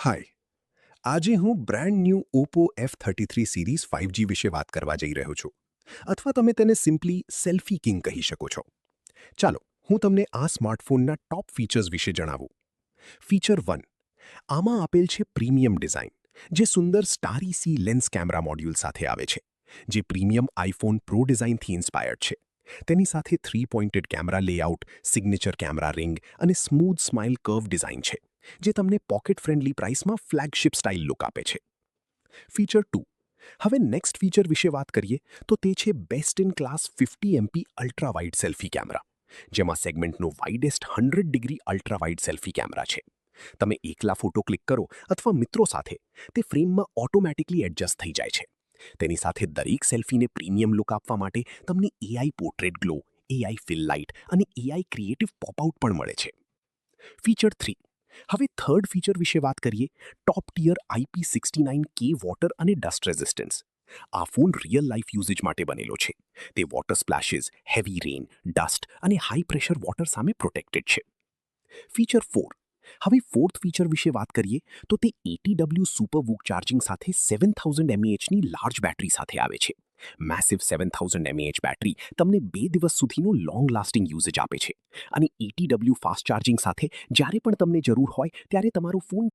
હાય. આજે હું brand new Oppo F33 series 5G વિશે વાત કરવા જઈ રહ્યો છું. અથવા તમે તેને સિમ્પલી સેલ્ફી કિંગ કહી શકો છો. ચાલો, હું તમને આ સ્માર્ટફોનના ટોપ ફીચર્સ વિશે જણાવું. ફીચર 1. આમાં આપેલ છે પ્રીમિયમ ડિઝાઇન, જે સુંદર starry sea lens camera module સાથે આવે છે, જે પ્રીમિયમ આઈફોન પ્રો ડિઝાઇનથી ઇન્સ્પાયર્ડ છે. તેની સાથે 3 pointed camera layout, signature camera ring અને સ્મૂથ સ્માઇલ કર્વ ડિઝાઇન છે, જે તમને પોકેટ ફ્રેન્ડલી પ્રાઇસમાં ફ્લેગશિપ સ્ટાઇલ લુક આપે છે. ફીચર 2. હવે નેક્સ્ટ ફીચર વિશે વાત કરીએ તો તે છે best in class 50 MP ultra wide selfie camera, જેમાં સેગમેન્ટનો વાઇડેસ્ટ 100 degree ultra wide selfie camera છે. તમે એકલા ફોટો ક્લિક કરો અથવા મિત્રો સાથે, તે ફ્રેમમાં ઓટોમેટિકલી એડજસ્ટ થઈ જાય છે. તેની સાથે દરેક સેલ્ફીને પ્રીમિયમ લુક આપવા માટે તમને AI portrait glow, AI fill light અને એઆઈ ક્રિએટિવ પોપઆઉટ પણ મળે છે. ફીચર 3. હવે થર્ડ ફીચર વિશે વાત કરીએ. ટોપ ટિયર IP69K વોટર અને ડસ્ટ રેઝિસ્ટન્સ. આ ફોન રિયલ લાઈફ યુઝેજ માટે બનેલો છે. તે વોટર સ્પ્લેશિસ, હેવી રેન, ડસ્ટ અને હાઈ પ્રેશર વોટર સામે પ્રોટેક્ટેડ છે. ફીચર 4. હવે ફોર્થ ફીચર વિશે વાત કરીએ તો તે 80W સુપર વૂક ચાર્જિંગ સાથે 7000 mAhની લાર્જ બેટરી સાથે આવે છે. મેસિવ 7000 mAh બેટરી તમને 2 દિવસ સુધીનો લોંગ લાસ્ટિંગ યુઝેજ આપે છે. અને 80W ફાસ્ટ ચાર્જિંગ સાથે જ્યારે પણ તમને જરૂર હોય ત્યારે તમારો ફોન